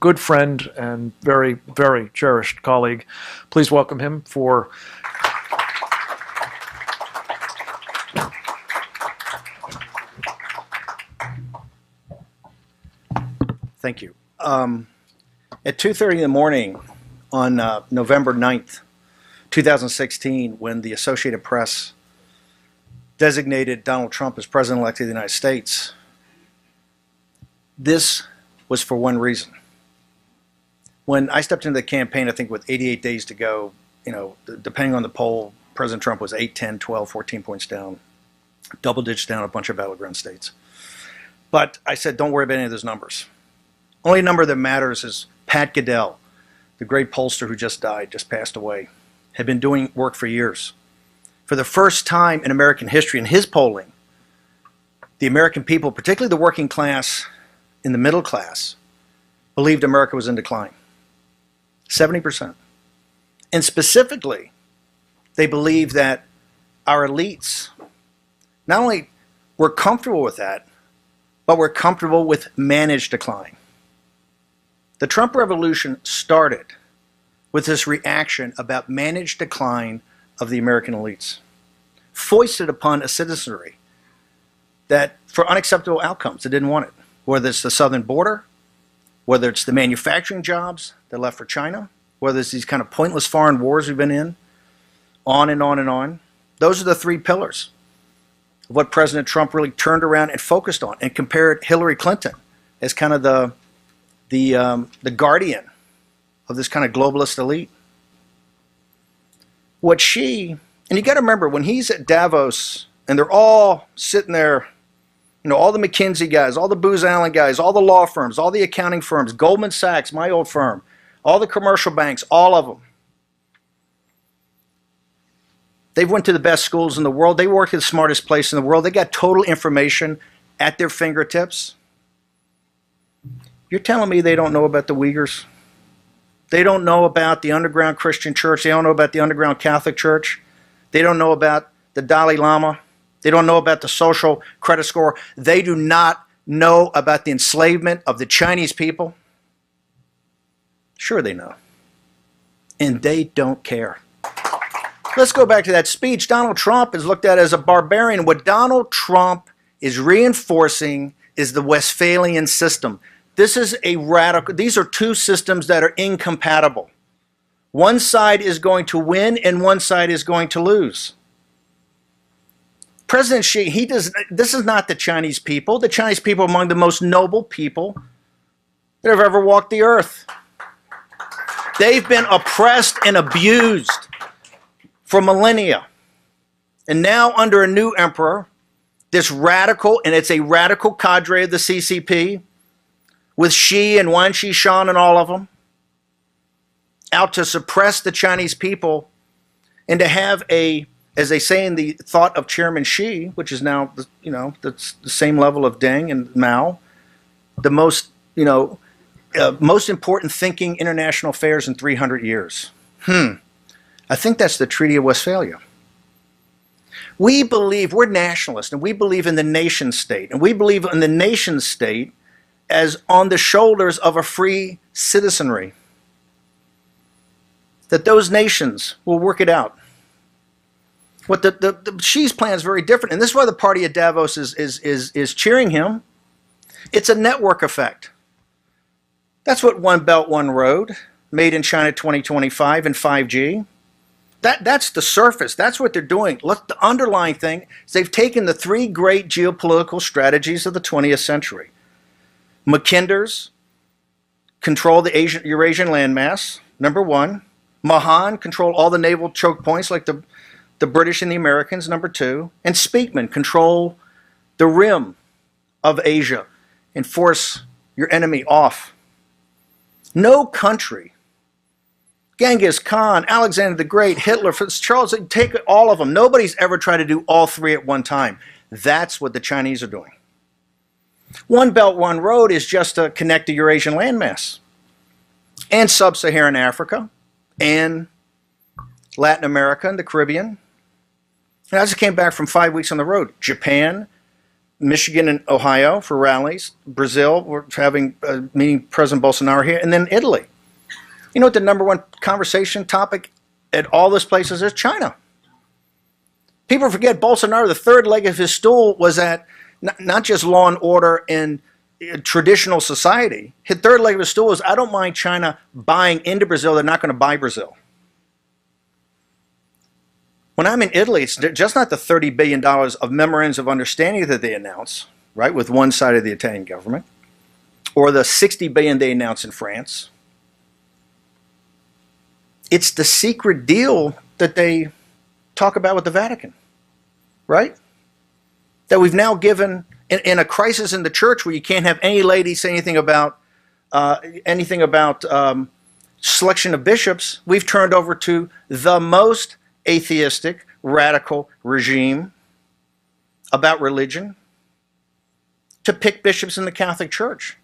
good friend and very, very cherished colleague. Please welcome him for... Thank you. At 2:30 in the morning on November 9th, 2016, when the Associated Press designated Donald Trump as President-elect of the United States, this was for one reason. When I stepped into the campaign, I think with 88 days to go, depending on the poll, President Trump was 8, 10, 12, 14 points down, double digits down a bunch of battleground states. But I said, don't worry about any of those numbers. Only number that matters is Pat Goodell, the great pollster who just died, just passed away, had been doing work for years. For the first time in American history, in his polling, the American people, particularly the working class and the middle class, believed America was in decline. 70%. And specifically, they believed that our elites not only were comfortable with that, but were comfortable with managed decline. The Trump revolution started with this reaction about managed decline of the American elites, foisted upon a citizenry that for unacceptable outcomes that didn't want it, whether it's the southern border, whether it's the manufacturing jobs that left for China, whether it's these kind of pointless foreign wars we've been in, on and on and on. Those are the three pillars of what President Trump really turned around and focused on, and compared Hillary Clinton as kind of the guardian of this kind of globalist elite. And you got to remember, when he's at Davos and they're all sitting there, all the McKinsey guys, all the Booz Allen guys, all the law firms, all the accounting firms, Goldman Sachs, my old firm, all the commercial banks, all of them. They've went to the best schools in the world. They work at the smartest place in the world. They got total information at their fingertips. You're telling me they don't know about the Uyghurs? They don't know about the underground Christian church. They don't know about the underground Catholic church. They don't know about the Dalai Lama. They don't know about the social credit score. They do not know about the enslavement of the Chinese people. Sure they know. And they don't care. Let's go back to that speech. Donald Trump is looked at as a barbarian. What Donald Trump is reinforcing is the Westphalian system. This is a radical, these are two systems that are incompatible. One side is going to win and one side is going to lose. President Xi, this is not the Chinese people. The Chinese people are among the most noble people that have ever walked the earth. They've been oppressed and abused for millennia. And now under a new emperor, this radical, and it's a radical cadre of the CCP, with Xi and Wang Qishan and all of them, out to suppress the Chinese people and to have a, as they say in the thought of Chairman Xi, which is now, that's the same level of Deng and Mao, the most, most important thinking international affairs in 300 years. I think that's the Treaty of Westphalia. We believe, we're nationalists, and we believe in the nation state, and we believe in the nation state as on the shoulders of a free citizenry. That those nations will work it out. What the Xi's plan is very different, and this is why the party at Davos is cheering him. It's a network effect. That's what One Belt, One Road, made in China 2025 and 5G. That's the surface. That's what they're doing. Look, the underlying thing is they've taken the three great geopolitical strategies of the 20th century. Mackinder's control the Eurasian landmass, number one. Mahan control all the naval choke points like the British and the Americans, number two. And Speakman control the rim of Asia and force your enemy off. No country, Genghis Khan, Alexander the Great, Hitler, Charles, take all of them. Nobody's ever tried to do all three at one time. That's what the Chinese are doing. One Belt, One Road is just to connect the Eurasian landmass and sub-Saharan Africa and Latin America and the Caribbean. And I just came back from 5 weeks on the road. Japan, Michigan and Ohio for rallies. Brazil, we're having meeting President Bolsonaro here, and then Italy. You know what the number one conversation topic at all those places is? China. People forget Bolsonaro, the third leg of his stool was at not just law and order in traditional society. His third leg of his stool is, I don't mind China buying into Brazil. They're not going to buy Brazil. When I'm in Italy, it's just not the $30 billion of memorandums of understanding that they announce, right, with one side of the Italian government, or the $60 billion they announce in France. It's the secret deal that they talk about with the Vatican, right? That we've now given, in a crisis in the church where you can't have any lady say anything about selection of bishops, we've turned over to the most atheistic, radical regime about religion to pick bishops in the Catholic Church.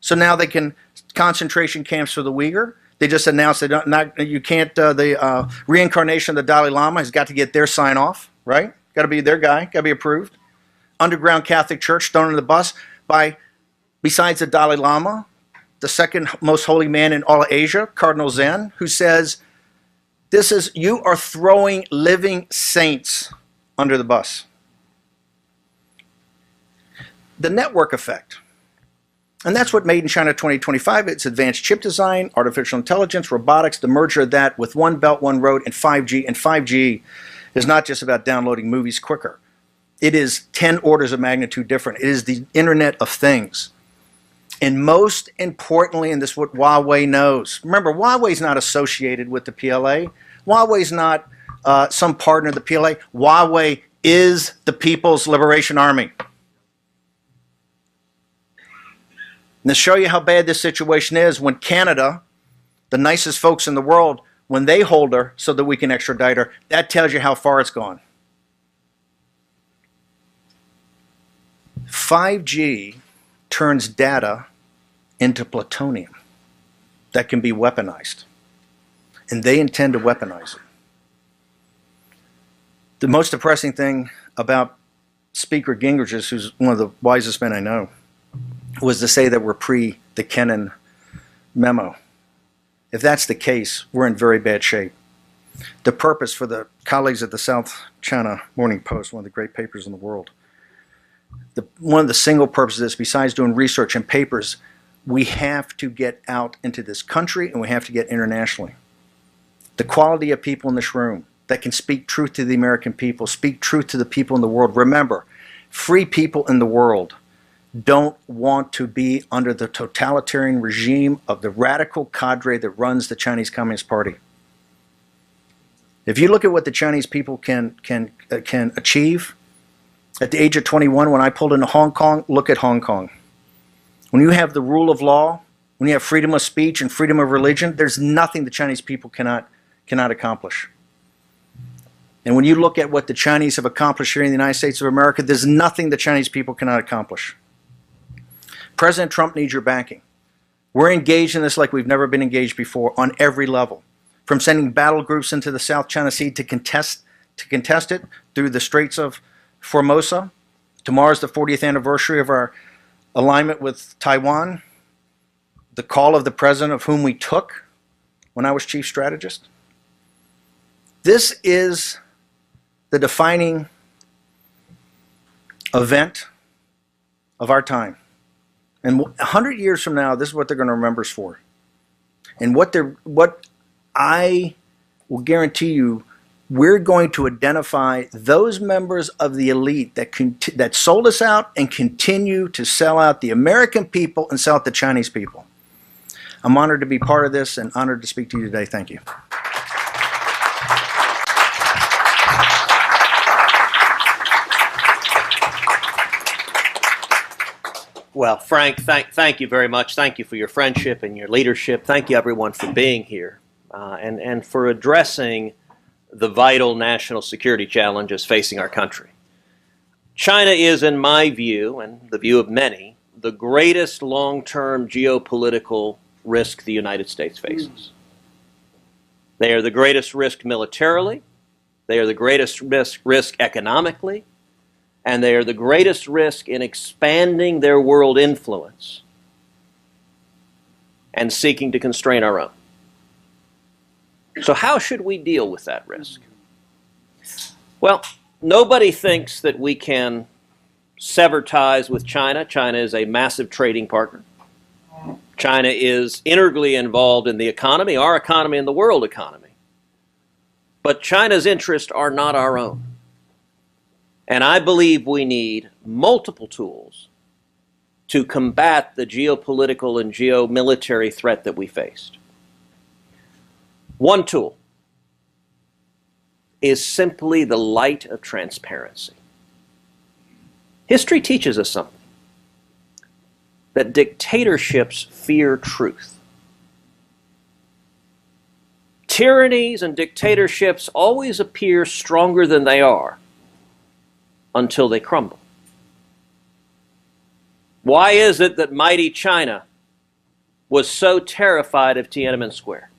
So now they can concentration camps for the Uyghur. They just announced the reincarnation of the Dalai Lama has got to get their sign off, right? Got to be their guy, got to be approved. Underground Catholic Church thrown in the bus by, besides the Dalai Lama, the second most holy man in all of Asia, Cardinal Zen, who says, you are throwing living saints under the bus. The network effect. And that's what Made in China 2025, it's advanced chip design, artificial intelligence, robotics, the merger of that with One Belt, One Road, and 5G. And 5G is not just about downloading movies quicker. It is 10 orders of magnitude different. It is the Internet of Things. And most importantly, and this is what Huawei knows. Remember, Huawei's not associated with the PLA. Huawei's not some partner of the PLA. Huawei is the People's Liberation Army. And to show you how bad this situation is, when Canada, the nicest folks in the world, when they hold her so that we can extradite her, that tells you how far it's gone. 5G turns data into plutonium that can be weaponized. And they intend to weaponize it. The most depressing thing about Speaker Gingrich, who's one of the wisest men I know, was to say that we're pre the Kennan memo. If that's the case, we're in very bad shape. The purpose for the colleagues at the South China Morning Post, one of the great papers in the world, one of the single purposes of this, besides doing research and papers, we have to get out into this country and we have to get internationally. The quality of people in this room that can speak truth to the American people, speak truth to the people in the world. Remember, free people in the world don't want to be under the totalitarian regime of the radical cadre that runs the Chinese Communist Party. If you look at what the Chinese people can achieve, at the age of 21, when I pulled into Hong Kong, look at Hong Kong. When you have the rule of law, when you have freedom of speech and freedom of religion, there's nothing the Chinese people cannot accomplish. And when you look at what the Chinese have accomplished here in the United States of America, there's nothing the Chinese people cannot accomplish. President Trump needs your backing. We're engaged in this like we've never been engaged before on every level. From sending battle groups into the South China Sea to contest it through the Straits of Formosa. Tomorrow's the 40th anniversary of our alignment with Taiwan. The call of the president, of whom we took when I was chief strategist. This is the defining event of our time. And 100 years from now, this is what they're going to remember us for. And what I will guarantee you, we're going to identify those members of the elite that sold us out and continue to sell out the American people and sell out the Chinese people. I'm honored to be part of this and honored to speak to you today. Thank you. Well, Frank, thank you very much. Thank you for your friendship and your leadership. Thank you, everyone, for being here and for addressing the vital national security challenges facing our country. China is, in my view, and the view of many, the greatest long-term geopolitical risk the United States faces. They are the greatest risk militarily. They are the greatest risk economically. and they are the greatest risk in expanding their world influence and seeking to constrain our own. So how should we deal with that risk? Well, nobody thinks that we can sever ties with China. China is a massive trading partner. China is integrally involved in the economy, our economy and the world economy. But China's interests are not our own. And I believe we need multiple tools to combat the geopolitical and geomilitary threat that we faced. One tool is simply the light of transparency. History teaches us something, that dictatorships fear truth. Tyrannies and dictatorships always appear stronger than they are until they crumble. Why is it that mighty China was so terrified of Tiananmen Square?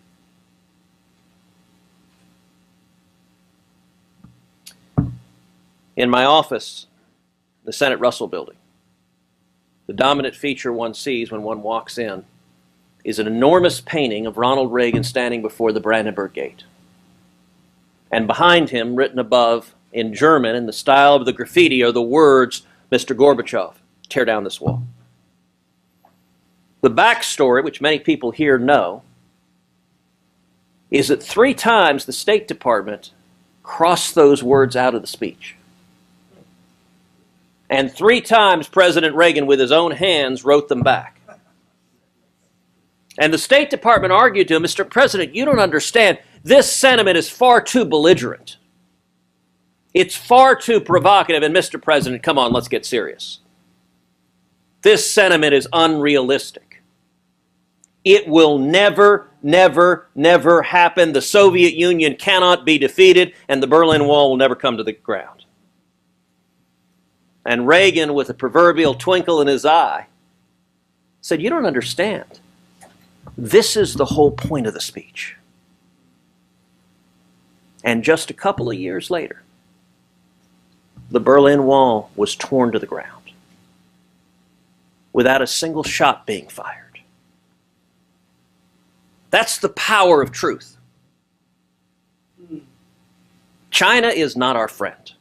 In my office, the Senate Russell Building, the dominant feature one sees when one walks in is an enormous painting of Ronald Reagan standing before the Brandenburg Gate. And behind him, written above in German in the style of the graffiti, are the words, "Mr. Gorbachev, tear down this wall." The backstory, which many people here know, is that 3 times the State Department crossed those words out of the speech. And 3 times President Reagan, with his own hands, wrote them back. And the State Department argued to him, "Mr. President, you don't understand. This sentiment is far too belligerent. It's far too provocative. And Mr. President, come on, let's get serious. This sentiment is unrealistic. It will never, never, never happen. The Soviet Union cannot be defeated, and the Berlin Wall will never come to the ground." And Reagan, with a proverbial twinkle in his eye, said, "You don't understand. This is the whole point of the speech." And just a couple of years later, the Berlin Wall was torn to the ground without a single shot being fired. That's the power of truth. China is not our friend.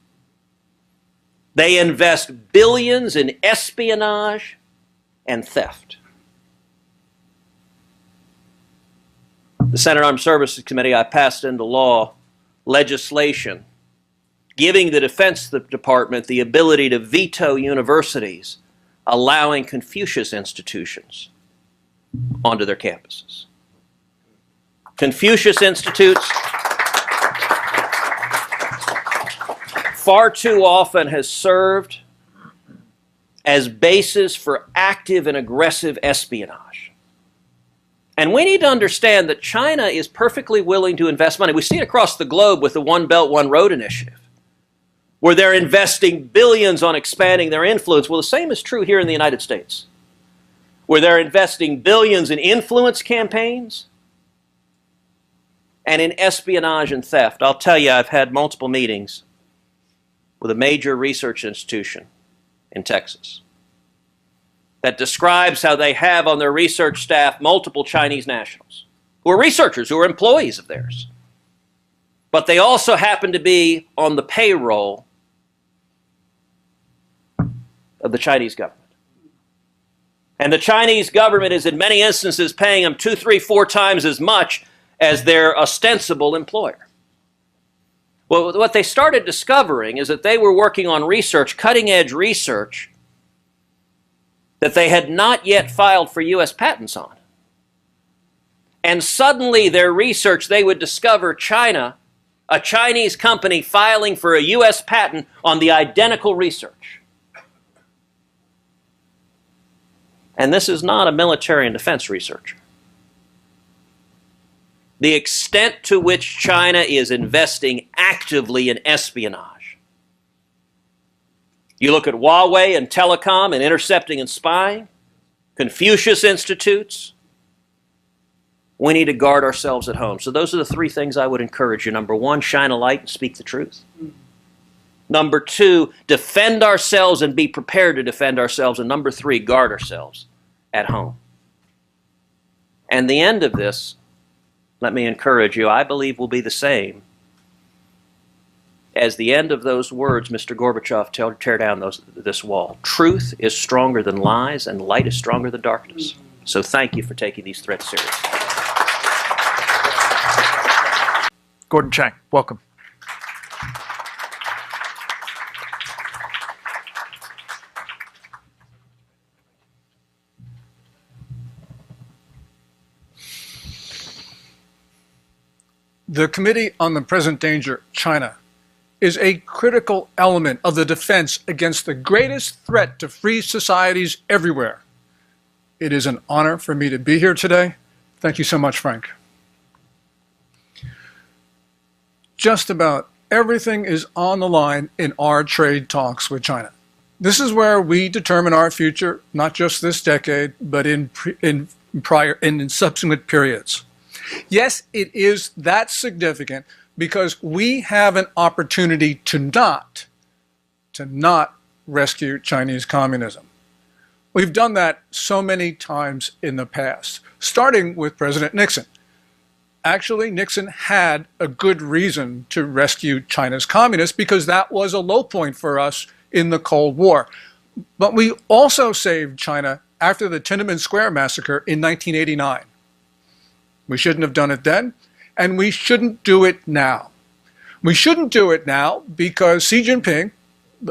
They invest billions in espionage and theft. The Senate Armed Services Committee, I passed into law legislation giving the Defense Department the ability to veto universities allowing Confucius institutions onto their campuses. Confucius institutes far too often has served as bases for active and aggressive espionage. And we need to understand that China is perfectly willing to invest money. We see it across the globe with the One Belt, One Road initiative, where they're investing billions on expanding their influence. Well, the same is true here in the United States, where they're investing billions in influence campaigns and in espionage and theft. I'll tell you, I've had multiple meetings with a major research institution in Texas that describes how they have on their research staff multiple Chinese nationals who are researchers, who are employees of theirs. But they also happen to be on the payroll of the Chinese government. And the Chinese government is in many instances paying them 2, 3, 4 times as much as their ostensible employer. Well, what they started discovering is that they were working on research, cutting-edge research, that they had not yet filed for U.S. patents on. And suddenly their research, they would discover China, a Chinese company filing for a U.S. patent on the identical research. And this is not a military and defense researcher. The extent to which China is investing actively in espionage. You look at Huawei and telecom and intercepting and spying, Confucius institutes. We need to guard ourselves at home. So those are the 3 things I would encourage you. Number 1, shine a light and speak the truth. Number 2, defend ourselves and be prepared to defend ourselves. And number 3, guard ourselves at home. And the end of this, let me encourage you, I believe will be the same as the end of those words, Mr. Gorbachev, tear down this wall. Truth is stronger than lies, and light is stronger than darkness. So thank you for taking these threats seriously. Gordon Chang, welcome. The Committee on the Present Danger, China, is a critical element of the defense against the greatest threat to free societies everywhere. It is an honor for me to be here today. Thank you so much, Frank. Just about everything is on the line in our trade talks with China. This is where we determine our future, not just this decade, but in subsequent periods. Yes, it is that significant because we have an opportunity to not rescue Chinese communism. We've done that so many times in the past, starting with President Nixon. Actually, Nixon had a good reason to rescue China's communists because that was a low point for us in the Cold War. But we also saved China after the Tiananmen Square massacre in 1989. We shouldn't have done it then, and we shouldn't do it now. We shouldn't do it now because Xi Jinping,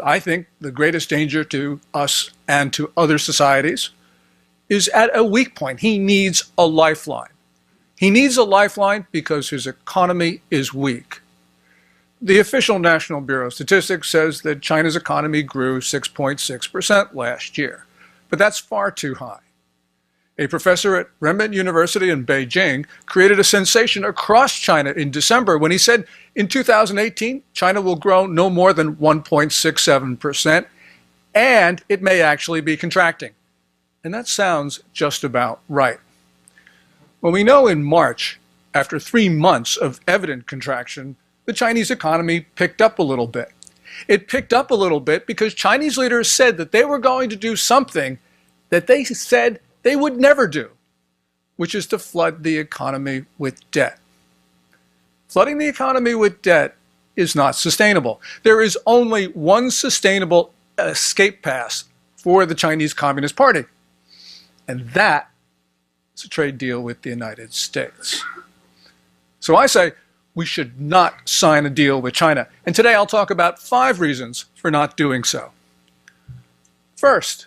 I think the greatest danger to us and to other societies, is at a weak point. He needs a lifeline. He needs a lifeline because his economy is weak. The official National Bureau of Statistics says that China's economy grew 6.6% last year, but that's far too high. A professor at Renmin University in Beijing created a sensation across China in December when he said in 2018, China will grow no more than 1.67%, and it may actually be contracting. And that sounds just about right. Well, we know in March, after 3 months of evident contraction, the Chinese economy picked up a little bit. It picked up a little bit because Chinese leaders said that they were going to do something that they said they would never do, which is to flood the economy with debt. Flooding the economy with debt is not sustainable. There is only one sustainable escape path for the Chinese Communist Party, and that is a trade deal with the United States. So I say we should not sign a deal with China, and today I'll talk about 5 reasons for not doing so. First,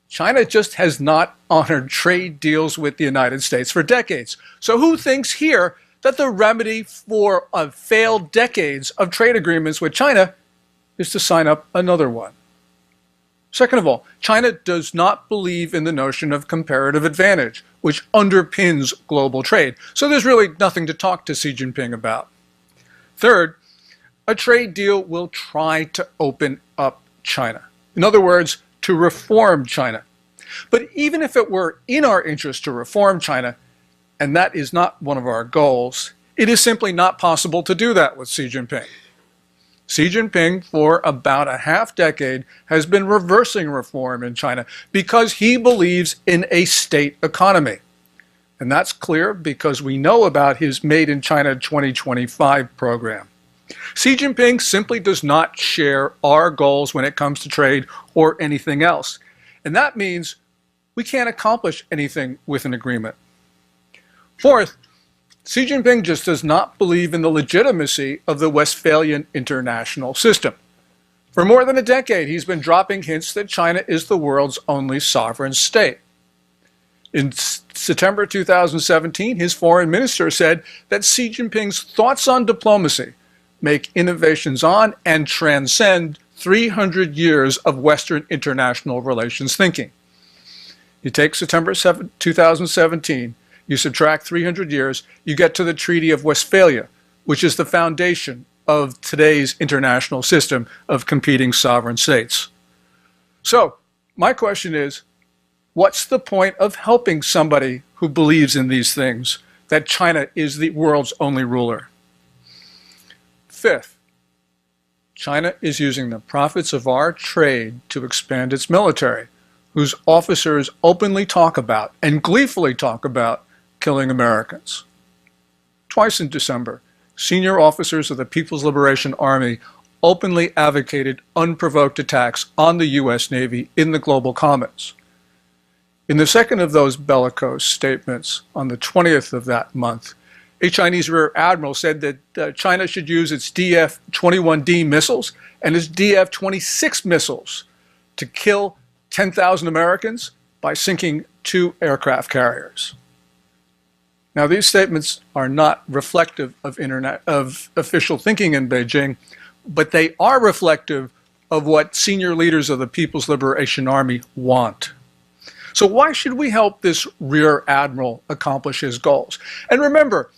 China just has not honored trade deals with the United States for decades. So who thinks here that the remedy for failed decades of trade agreements with China is to sign up another one? Second of all, China does not believe in the notion of comparative advantage, which underpins global trade. So there's really nothing to talk to Xi Jinping about. Third, a trade deal will try to open up China. In other words, to reform China. But even if it were in our interest to reform China, and that is not one of our goals, it is simply not possible to do that with Xi Jinping. Xi Jinping, for about a half-decade, has been reversing reform in China because he believes in a state economy. And that's clear because we know about his Made in China 2025 program. Xi Jinping simply does not share our goals when it comes to trade or anything else. And that means we can't accomplish anything with an agreement. Fourth, Xi Jinping just does not believe in the legitimacy of the Westphalian international system. For more than a decade, he's been dropping hints that China is the world's only sovereign state. In September 2017, his foreign minister said that Xi Jinping's thoughts on diplomacy make innovations on and transcend 300 years of Western international relations thinking. You take September 2017, you subtract 300 years, you get to the Treaty of Westphalia, which is the foundation of today's international system of competing sovereign states. So, my question is, what's the point of helping somebody who believes in these things, that China is the world's only ruler? Fifth, China is using the profits of our trade to expand its military, whose officers openly talk about and gleefully talk about killing Americans. Twice in December, senior officers of the People's Liberation Army openly advocated unprovoked attacks on the U.S. Navy in the global commons. In the second of those bellicose statements, on the 20th of that month, a Chinese rear admiral said that China should use its DF-21D missiles and its DF-26 missiles to kill 10,000 Americans by sinking 2 aircraft carriers. Now, these statements are not reflective of official thinking in Beijing, but they are reflective of what senior leaders of the People's Liberation Army want. So why should we help this rear admiral accomplish his goals? And remember,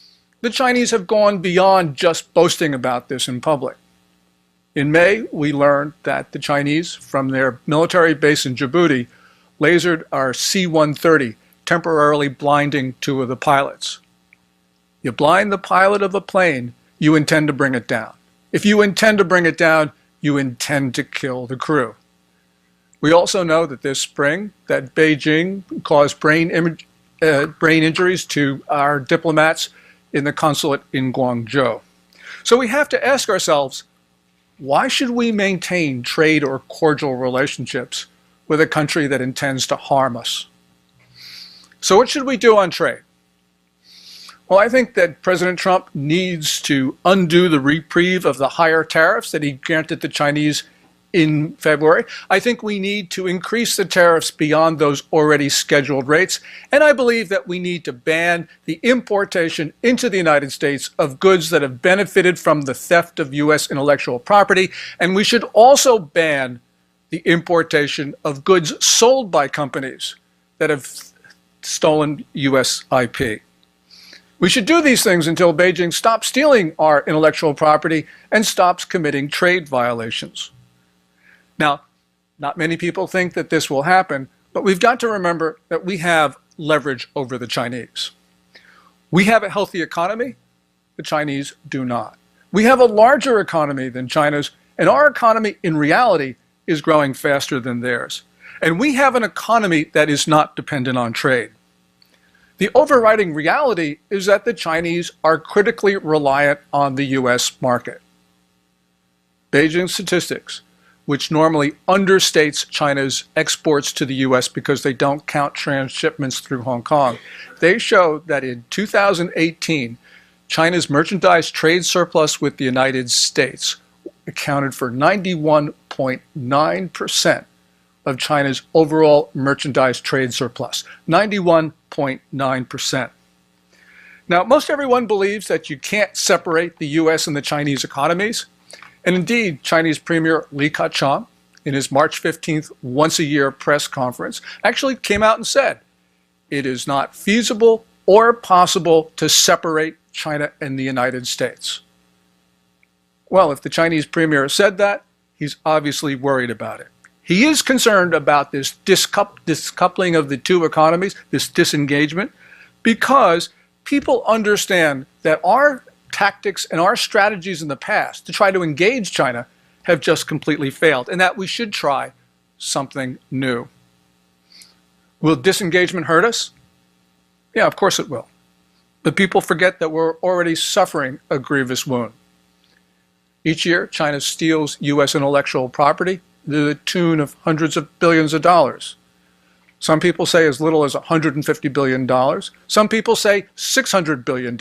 the Chinese have gone beyond just boasting about this in public. In May, we learned that the Chinese, from their military base in Djibouti, lasered our C-130, temporarily blinding 2 of the pilots. You blind the pilot of a plane, you intend to bring it down. If you intend to bring it down, you intend to kill the crew. We also know that this spring, that Beijing caused brain injuries to our diplomats in the consulate in Guangzhou. So we have to ask ourselves, why should we maintain trade or cordial relationships with a country that intends to harm us? So what should we do on trade? Well, I think that President Trump needs to undo the reprieve of the higher tariffs that he granted the Chinese in February. I think we need to increase the tariffs beyond those already scheduled rates. And I believe that we need to ban the importation into the United States of goods that have benefited from the theft of U.S. intellectual property. And we should also ban the importation of goods sold by companies that have stolen U.S. IP. We should do these things until Beijing stops stealing our intellectual property and stops committing trade violations. Now, not many people think that this will happen, but we've got to remember that we have leverage over the Chinese. We have a healthy economy, the Chinese do not. We have a larger economy than China's, and our economy in reality is growing faster than theirs. And we have an economy that is not dependent on trade. The overriding reality is that the Chinese are critically reliant on the U.S. market. Beijing statistics, which normally understates China's exports to the U.S. because they don't count transshipments through Hong Kong. They show that in 2018, China's merchandise trade surplus with the United States accounted for 91.9% of China's overall merchandise trade surplus. 91.9%. Now, most everyone believes that you can't separate the U.S. and the Chinese economies. And indeed, Chinese Premier Li Keqiang, in his March 15th once-a-year press conference, actually came out and said, it is not feasible or possible to separate China and the United States. Well, if the Chinese Premier said that, he's obviously worried about it. He is concerned about this discoupling of the two economies, this disengagement, because people understand that our tactics and our strategies in the past to try to engage China have just completely failed, and that we should try something new. Will disengagement hurt us? Yeah, of course it will. But people forget that we're already suffering a grievous wound. Each year, China steals U.S. intellectual property to the tune of hundreds of billions of dollars. Some people say as little as $150 billion. Some people say $600 billion.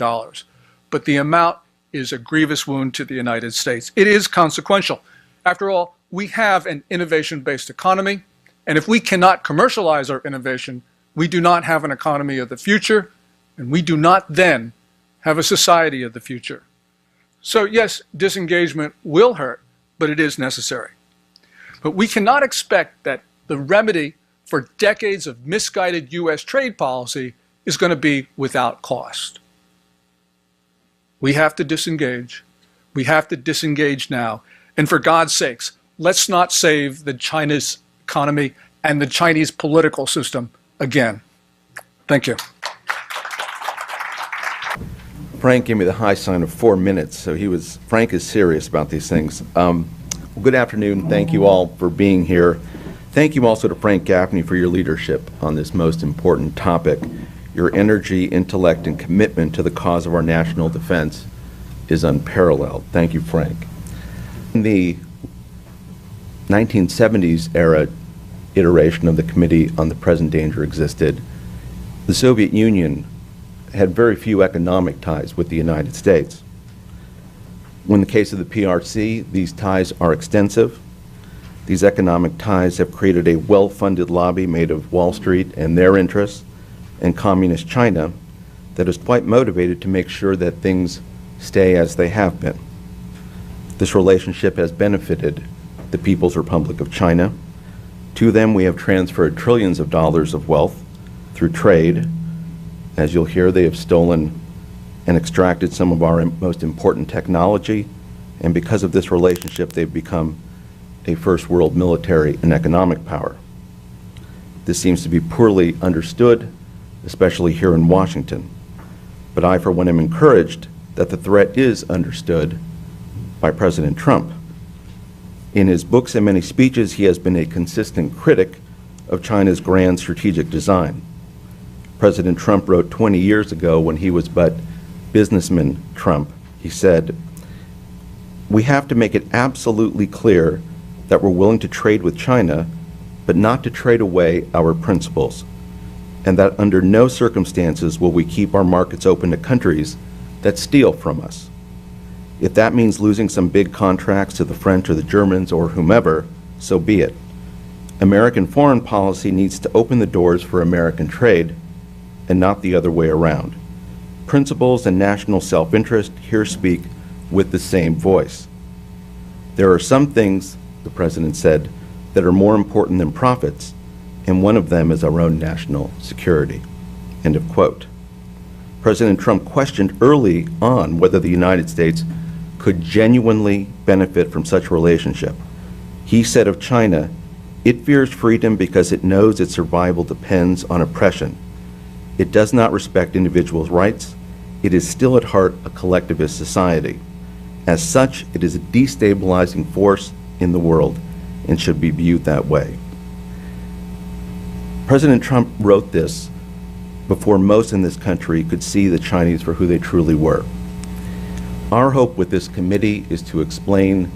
But the amount is a grievous wound to the United States. It is consequential. After all, we have an innovation-based economy, and if we cannot commercialize our innovation, we do not have an economy of the future, and we do not then have a society of the future. So yes, disengagement will hurt, but it is necessary. But we cannot expect that the remedy for decades of misguided U.S. trade policy is going to be without cost. We have to disengage. We have to disengage now. And for God's sakes, let's not save the Chinese economy and the Chinese political system again. Thank you. Frank gave me the high sign of 4 minutes, so Frank is serious about these things. Good afternoon. Thank you all for being here. Thank you also to Frank Gaffney for your leadership on this most important topic. Your energy, intellect, and commitment to the cause of our national defense is unparalleled. Thank you, Frank. In the 1970s era iteration of the Committee on the Present Danger existed, the Soviet Union had very few economic ties with the United States. In the case of the PRC, these ties are extensive. These economic ties have created a well-funded lobby made of Wall Street and their interests and Communist China that is quite motivated to make sure that things stay as they have been. This relationship has benefited the People's Republic of China. To them, we have transferred trillions of dollars of wealth through trade. As you'll hear, they have stolen and extracted some of our most important technology, and because of this relationship, they've become a first world military and economic power. This seems to be poorly understood, especially here in Washington. But I, for one, am encouraged that the threat is understood by President Trump. In his books and many speeches, he has been a consistent critic of China's grand strategic design. President Trump wrote 20 years ago, when he was but businessman Trump, he said, "We have to make it absolutely clear that we're willing to trade with China, but not to trade away our principles, and that under no circumstances will we keep our markets open to countries that steal from us. If that means losing some big contracts to the French or the Germans or whomever, so be it. American foreign policy needs to open the doors for American trade and not the other way around. Principles and national self-interest here speak with the same voice. There are some things," the President said, "that are more important than profits, and one of them is our own national security." End of quote. President Trump questioned early on whether the United States could genuinely benefit from such a relationship. He said of China, "It fears freedom because it knows its survival depends on oppression. It does not respect individuals' rights. It is still at heart a collectivist society. As such, it is a destabilizing force in the world and should be viewed that way." President Trump wrote this before most in this country could see the Chinese for who they truly were. Our hope with this committee is to explain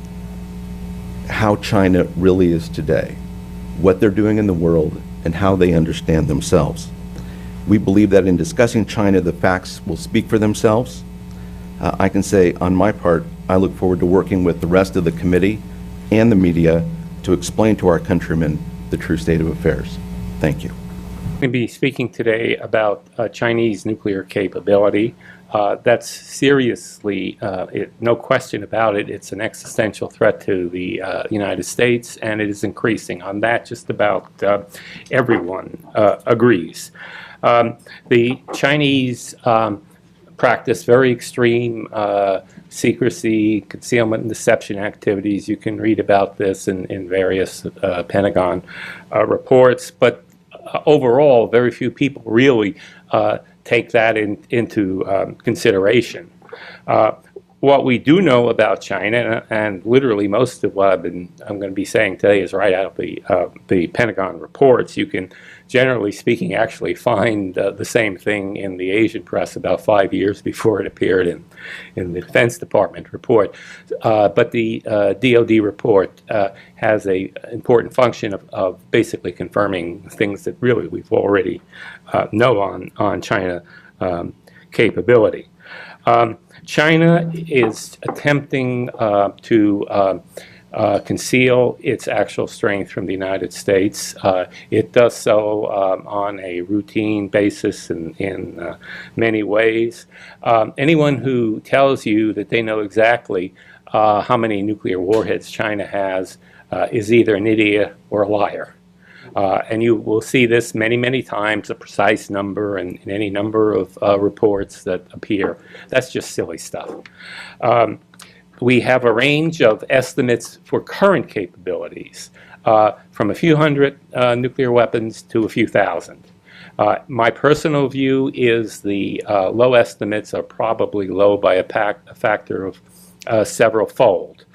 how China really is today, what they're doing in the world, and how they understand themselves. We believe that in discussing China, the facts will speak for themselves. I can say, on my part, I look forward to working with the rest of the committee and the media to explain to our countrymen the true state of affairs. Thank you. I'm going to be speaking today about Chinese nuclear capability. That's seriously, no question about it, it's an existential threat to the United States, and it is increasing. On that, just about everyone agrees. The Chinese practice very extreme secrecy, concealment, and deception activities. You can read about this in various Pentagon reports, but overall, very few people really take that into consideration. What we do know about China, and literally most of what I'm going to be saying today is right out of the Pentagon reports. You can, generally speaking, actually find the same thing in the Asian press about 5 years before it appeared in the Defense Department report. But the DoD report has an important function of basically confirming things that really we've already know on China capability. China is attempting to conceal its actual strength from the United States. It does so on a routine basis in many ways. Anyone who tells you that they know exactly how many nuclear warheads China has is either an idiot or a liar. And you will see this many, many times, a precise number and in any number of reports that appear. That's just silly stuff. We have a range of estimates for current capabilities, from a few hundred nuclear weapons to a few thousand. My personal view is the low estimates are probably low by a factor of several fold.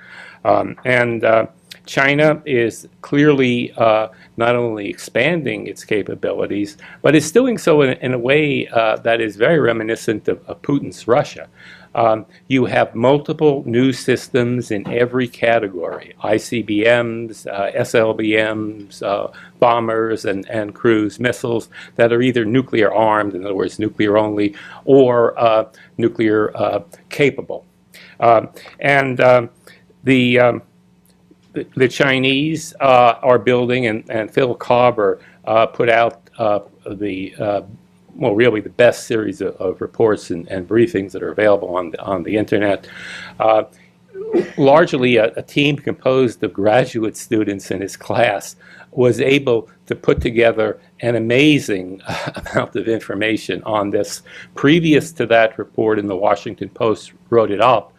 And China is clearly not only expanding its capabilities, but it's doing so in a way that is very reminiscent of Putin's Russia. You have multiple new systems in every category: ICBMs, SLBMs, bombers, and cruise missiles that are either nuclear armed, in other words, nuclear only, or nuclear capable. The Chinese are building, and Phil Carver put out really the best series of reports and briefings that are available on the internet. Largely a team composed of graduate students in his class was able to put together an amazing amount of information on this. Previous to that report, in the Washington Post wrote it up.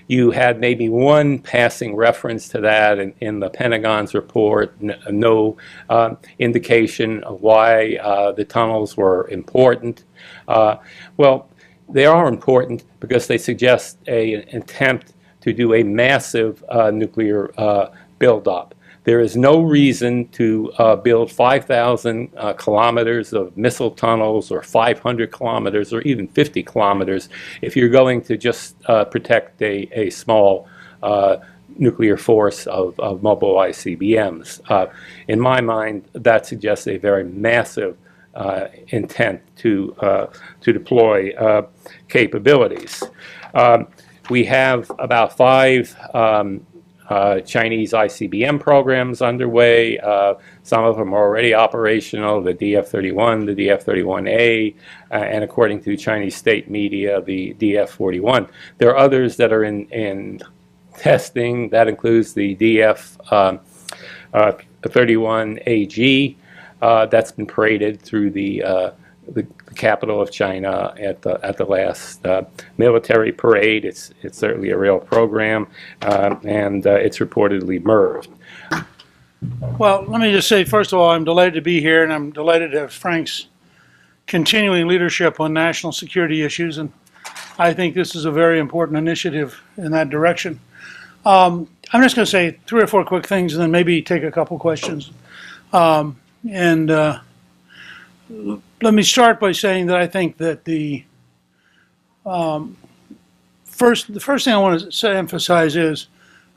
You had maybe one passing reference to that in the Pentagon's report, no indication of why the tunnels were important. Well, they are important because they suggest an attempt to do a massive nuclear buildup. There is no reason to build 5,000 kilometers of missile tunnels, or 500 kilometers, or even 50 kilometers if you're going to just protect a small nuclear force of mobile ICBMs. In my mind, that suggests a very massive intent to deploy capabilities. We have about 5 Chinese ICBM programs underway. Some of them are already operational: the DF-31, the DF-31A, and according to Chinese state media, the DF-41. There are others that are in testing. That includes the DF-31AG that's been paraded through the capital of China at the last military parade. It's certainly a real program, and it's reportedly MIRVed. Well, let me just say, first of all, I'm delighted to be here, and I'm delighted to have Frank's continuing leadership on national security issues, and I think this is a very important initiative in that direction. I'm just going to say 3 or 4 quick things, and then maybe take a couple questions. Let me start by saying that I think that the first thing I want to emphasize is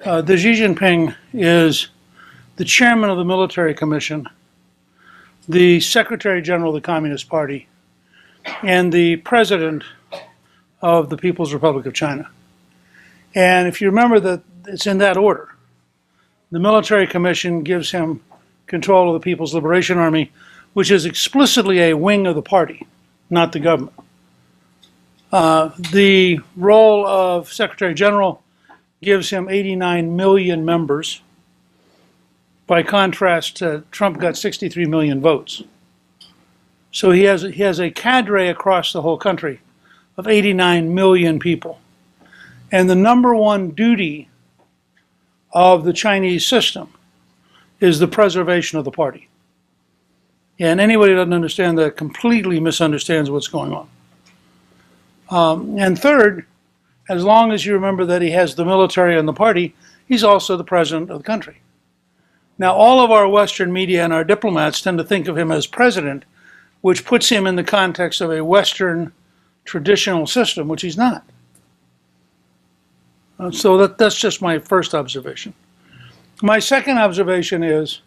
that Xi Jinping is the chairman of the Military Commission, the Secretary General of the Communist Party, and the president of the People's Republic of China. And if you remember that it's in that order. The Military Commission gives him control of the People's Liberation Army, which is explicitly a wing of the party, not the government. The role of Secretary General gives him 89 million members. By contrast, Trump got 63 million votes. So he has a cadre across the whole country of 89 million people. And the number one duty of the Chinese system is the preservation of the party. And anybody who doesn't understand that completely misunderstands what's going on. And third, as long as you remember that he has the military and the party, he's also the president of the country. Now, all of our Western media and our diplomats tend to think of him as president, which puts him in the context of a Western traditional system, which he's not. So that's just my first observation. My second observation is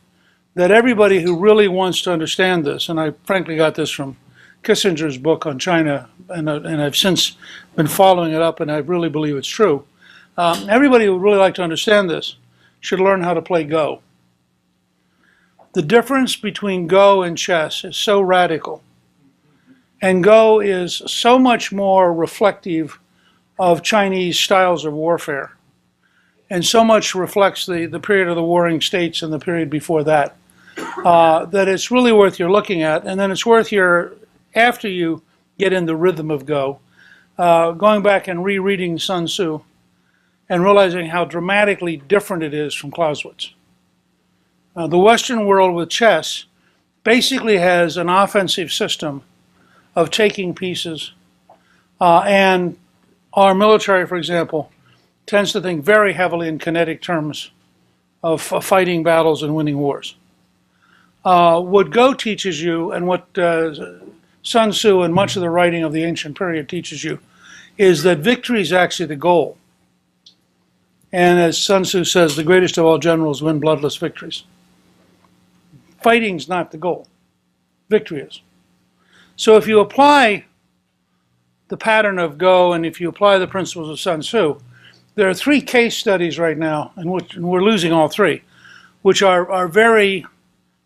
that everybody who really wants to understand this, and I frankly got this from Kissinger's book on China, and I've since been following it up, and I really believe it's true. Everybody who would really like to understand this should learn how to play Go. The difference between Go and chess is so radical, and Go is so much more reflective of Chinese styles of warfare, and so much reflects the period of the Warring States and the period before that. That it's really worth your looking at, and then it's worth after you get in the rhythm of Go, going back and rereading Sun Tzu and realizing how dramatically different it is from Clausewitz. The Western world with chess basically has an offensive system of taking pieces, and our military, for example, tends to think very heavily in kinetic terms of fighting battles and winning wars. What Go teaches you, and what Sun Tzu and much of the writing of the ancient period teaches you, is that victory is actually the goal. And as Sun Tzu says, the greatest of all generals win bloodless victories. Fighting's not the goal. Victory is. So if you apply the pattern of Go, and if you apply the principles of Sun Tzu, there are 3 case studies right now, and we're losing all 3, which are very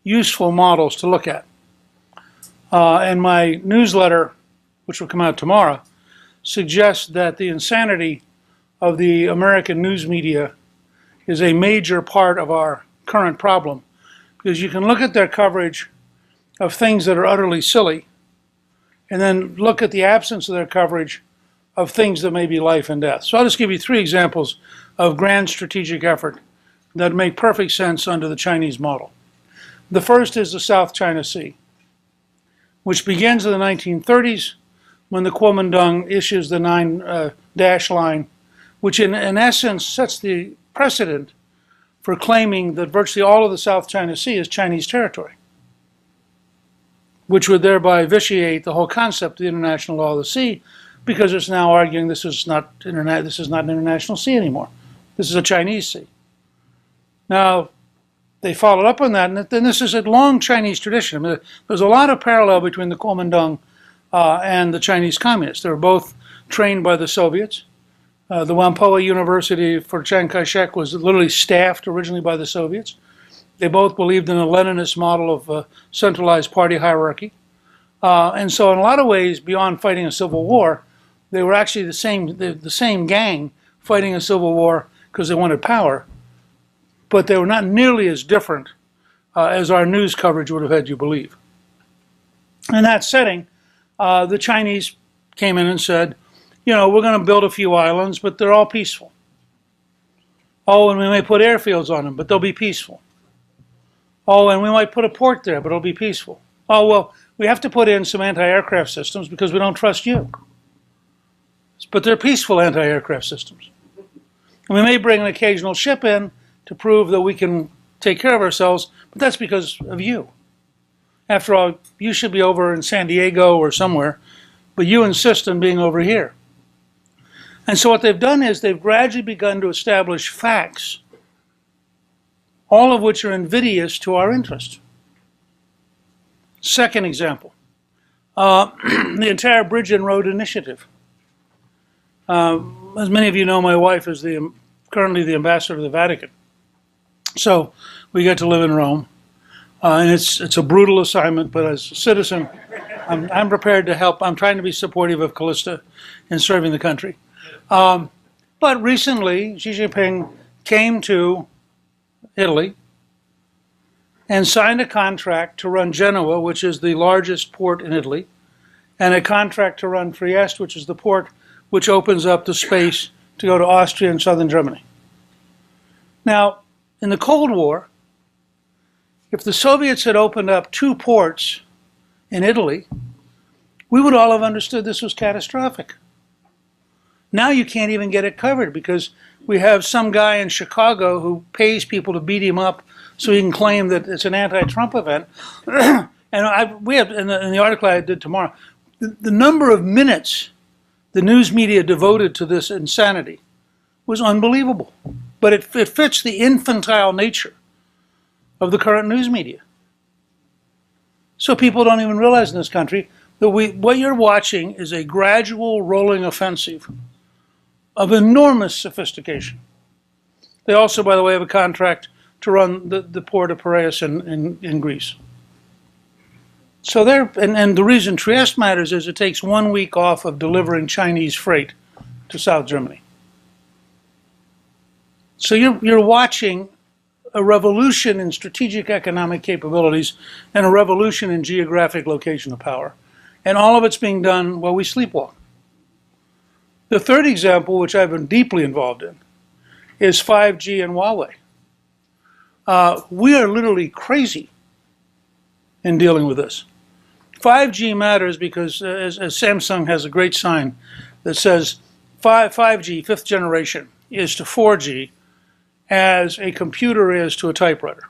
useful models to look at. And my newsletter, which will come out tomorrow, suggests that the insanity of the American news media is a major part of our current problem, because you can look at their coverage of things that are utterly silly, and then look at the absence of their coverage of things that may be life and death. So I'll just give you 3 examples of grand strategic effort that make perfect sense under the Chinese model. The first is the South China Sea, which begins in the 1930s when the Kuomintang issues the 9-dash line, which in essence sets the precedent for claiming that virtually all of the South China Sea is Chinese territory, which would thereby vitiate the whole concept of the international law of the sea, because it's now arguing this is not an international sea anymore. This is a Chinese sea. Now, they followed up on that, and then this is a long Chinese tradition. I mean, there's a lot of parallel between the Kuomintang and the Chinese communists. They were both trained by the Soviets. The Whampoa University for Chiang Kai-shek was literally staffed originally by the Soviets. They both believed in a Leninist model of centralized party hierarchy. And so in a lot of ways, beyond fighting a civil war, they were actually the same gang fighting a civil war because they wanted power. But they were not nearly as different as our news coverage would have had you believe. In that setting, the Chinese came in and said, you know, we're going to build a few islands, but they're all peaceful. Oh, and we may put airfields on them, but they'll be peaceful. Oh, and we might put a port there, but it'll be peaceful. Oh, well, we have to put in some anti-aircraft systems because we don't trust you. But they're peaceful anti-aircraft systems. And we may bring an occasional ship in to prove that we can take care of ourselves, but that's because of you. After all, you should be over in San Diego or somewhere, but you insist on being over here. And so what they've done is they've gradually begun to establish facts, all of which are invidious to our interest. Second example, the entire Bridge and Road Initiative. As many of you know, my wife is currently the ambassador to the Vatican. So we get to live in Rome. And it's a brutal assignment, but as a citizen, I'm prepared to help. I'm trying to be supportive of Callista in serving the country. But recently, Xi Jinping came to Italy and signed a contract to run Genoa, which is the largest port in Italy, and a contract to run Trieste, which is the port which opens up the space to go to Austria and southern Germany. Now, in the Cold War, if the Soviets had opened up 2 ports in Italy, we would all have understood this was catastrophic. Now you can't even get it covered because we have some guy in Chicago who pays people to beat him up so he can claim that it's an anti-Trump event. And we have in the article I did tomorrow, the number of minutes the news media devoted to this insanity was unbelievable. But it fits the infantile nature of the current news media. So people don't even realize in this country that what you're watching is a gradual rolling offensive of enormous sophistication. They also, by the way, have a contract to run the port of Piraeus in Greece. So and the reason Trieste matters is it takes 1 week off of delivering Chinese freight to South Germany. So you're watching a revolution in strategic economic capabilities and a revolution in geographic location of power. And all of it's being done while we sleepwalk. The third example, which I've been deeply involved in, is 5G and Huawei. We are literally crazy in dealing with this. 5G matters because, as Samsung has a great sign that says 5G, 5th generation, is to 4G as a computer is to a typewriter.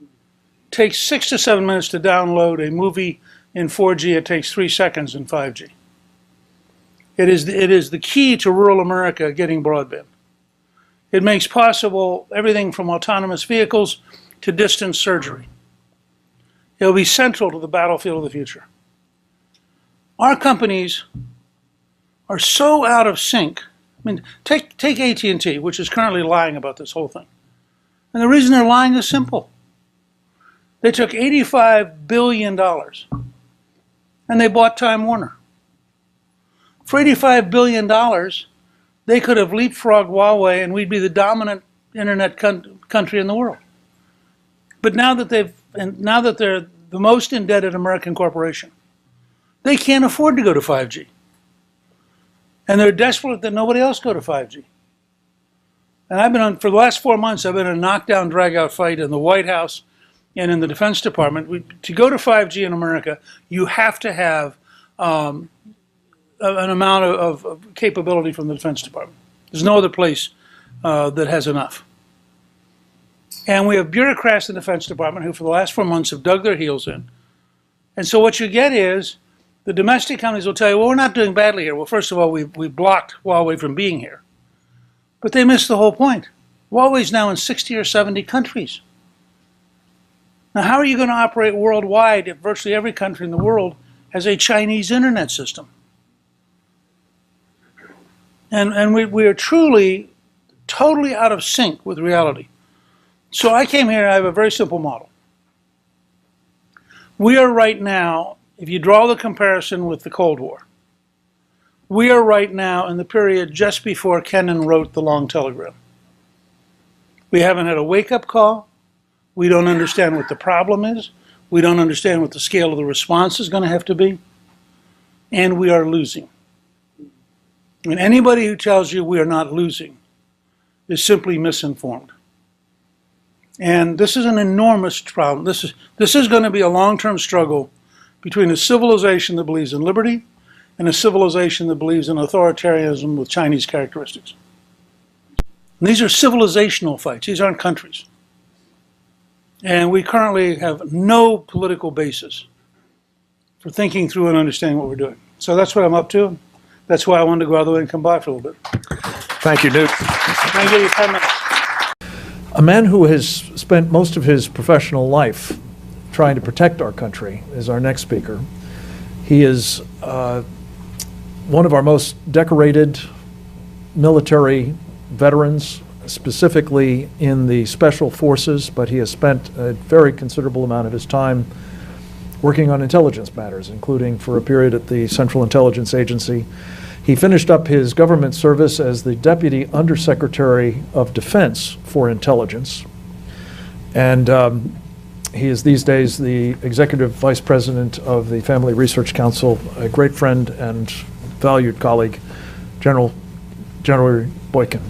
It takes 6 to 7 minutes to download a movie in 4G. It takes 3 seconds in 5G. It is the key to rural America getting broadband. It makes possible everything from autonomous vehicles to distance surgery. It will be central to the battlefield of the future. Our companies are so out of sync. I mean, take AT&T, which is currently lying about this whole thing. And the reason they're lying is simple. They took $85 billion and they bought Time Warner. For $85 billion, they could have leapfrogged Huawei and we'd be the dominant internet country in the world. But now that they're the most indebted American corporation, they can't afford to go to 5G. And they're desperate that nobody else go to 5G. And for the last 4 months, I've been in a knockdown, drag-out fight in the White House and in the Defense Department. To go to 5G in America, you have to have an amount of capability from the Defense Department. There's no other place that has enough. And we have bureaucrats in the Defense Department who for the last 4 months have dug their heels in. And so what you get is the domestic companies will tell you, well, we're not doing badly here. Well, first of all, we blocked Huawei from being here. But they missed the whole point. Huawei's now in 60 or 70 countries. Now, how are you going to operate worldwide if virtually every country in the world has a Chinese internet system? And we are truly, totally out of sync with reality. So I came here, I have a very simple model. We are right now, if you draw the comparison with the Cold War, we are right now in the period just before Kennan wrote The Long Telegram. We haven't had a wake-up call. We don't understand what the problem is. We don't understand what the scale of the response is going to have to be. And we are losing. And anybody who tells you we are not losing is simply misinformed. And this is an enormous problem. This is going to be a long-term struggle between a civilization that believes in liberty and a civilization that believes in authoritarianism with Chinese characteristics. And these are civilizational fights. These aren't countries. And we currently have no political basis for thinking through and understanding what we're doing. So that's what I'm up to. That's why I wanted to go out of the way and come by for a little bit. Thank you, Newt. Can I give you 10 minutes? A man who has spent most of his professional life trying to protect our country is our next speaker. He is one of our most decorated military veterans, specifically in the special forces, but he has spent a very considerable amount of his time working on intelligence matters, including for a period at the Central Intelligence Agency. He finished up his government service as the Deputy Undersecretary of Defense for Intelligence. And he is these days the Executive Vice President of the Family Research Council, a great friend and valued colleague, General Boykin.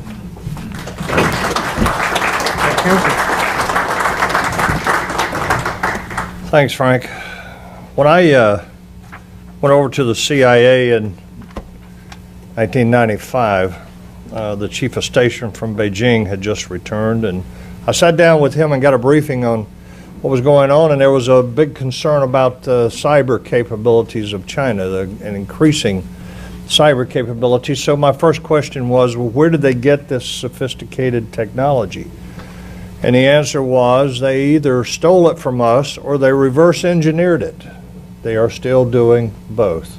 Thanks, Frank. When I went over to the CIA in 1995, the chief of station from Beijing had just returned, and I sat down with him and got a briefing on what was going on, and there was a big concern about the cyber capabilities of China, and increasing cyber capabilities. So my first question was, well, where did they get this sophisticated technology? And the answer was they either stole it from us or they reverse engineered it. They are still doing both.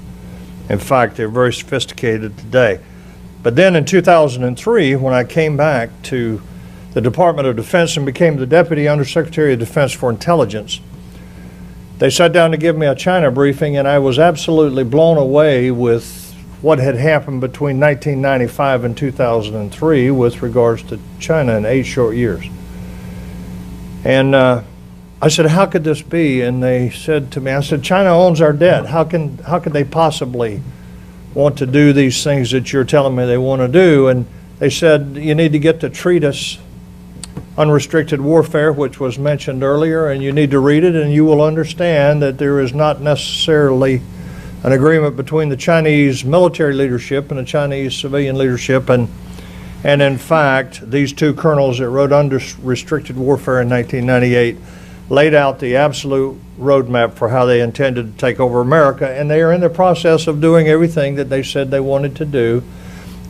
In fact, they're very sophisticated today. But then in 2003, when I came back to the Department of Defense and became the Deputy Undersecretary of Defense for Intelligence, they sat down to give me a China briefing, and I was absolutely blown away with what had happened between 1995 and 2003 with regards to China in 8 short years. And I said, how could this be? And they said to me, I said, China owns our debt. How could they possibly want to do these things that you're telling me they want to do? And they said, you need to get the treatise, Unrestricted Warfare, which was mentioned earlier, and you need to read it, and you will understand that there is not necessarily an agreement between the Chinese military leadership and the Chinese civilian leadership. And And in fact, these two colonels that wrote Unrestricted Warfare in 1998 laid out the absolute roadmap for how they intended to take over America, and they are in the process of doing everything that they said they wanted to do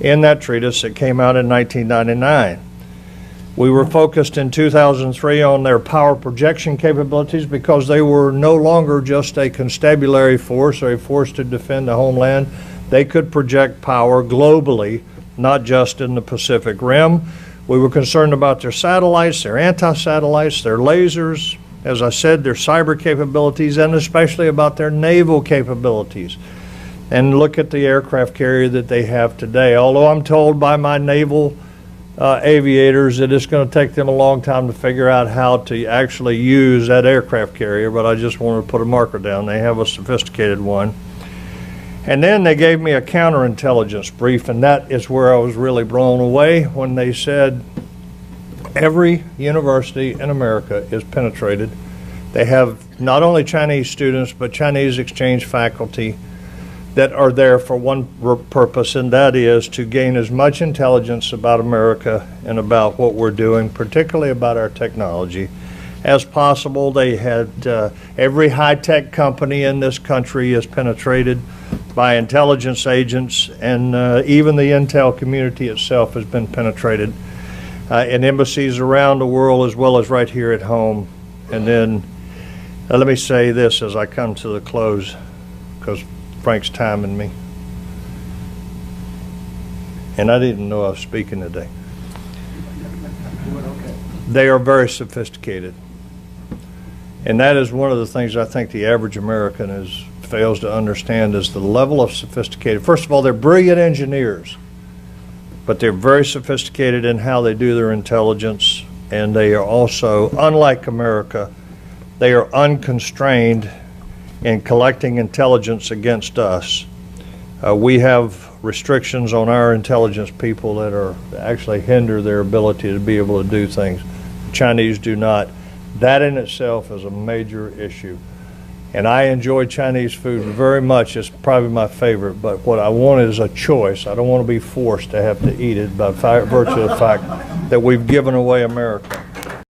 in that treatise that came out in 1999. We were focused in 2003 on their power projection capabilities because they were no longer just a constabulary force or a force to defend the homeland. They could project power globally, not just in the Pacific Rim. We were concerned about their satellites, their anti-satellites, their lasers, as I said, their cyber capabilities, and especially about their naval capabilities. And look at the aircraft carrier that they have today. Although I'm told by my naval aviators that it's going to take them a long time to figure out how to actually use that aircraft carrier, but I just want to put a marker down. They have a sophisticated one. And then they gave me a counterintelligence brief, and that is where I was really blown away when they said every university in America is penetrated. They have not only Chinese students, but Chinese exchange faculty that are there for one purpose, and that is to gain as much intelligence about America and about what we're doing, particularly about our technology, as possible. They had every high-tech company in this country is penetrated by intelligence agents, and even the intel community itself has been penetrated in embassies around the world as well as right here at home. And then let me say this as I come to the close, because Frank's timing me. And I didn't know I was speaking today. They are very sophisticated. And that is one of the things I think the average American fails to understand is the level of sophisticated. First of all, they're brilliant engineers, but they're very sophisticated in how they do their intelligence, and they are also, unlike America, they are unconstrained in collecting intelligence against us. We have restrictions on our intelligence people that are actually hinder their ability to be able to do things. The Chinese do not. That in itself is a major issue. And I enjoy Chinese food very much. It's probably my favorite, but what I want is a choice. I don't want to be forced to have to eat it by virtue of the fact that we've given away America.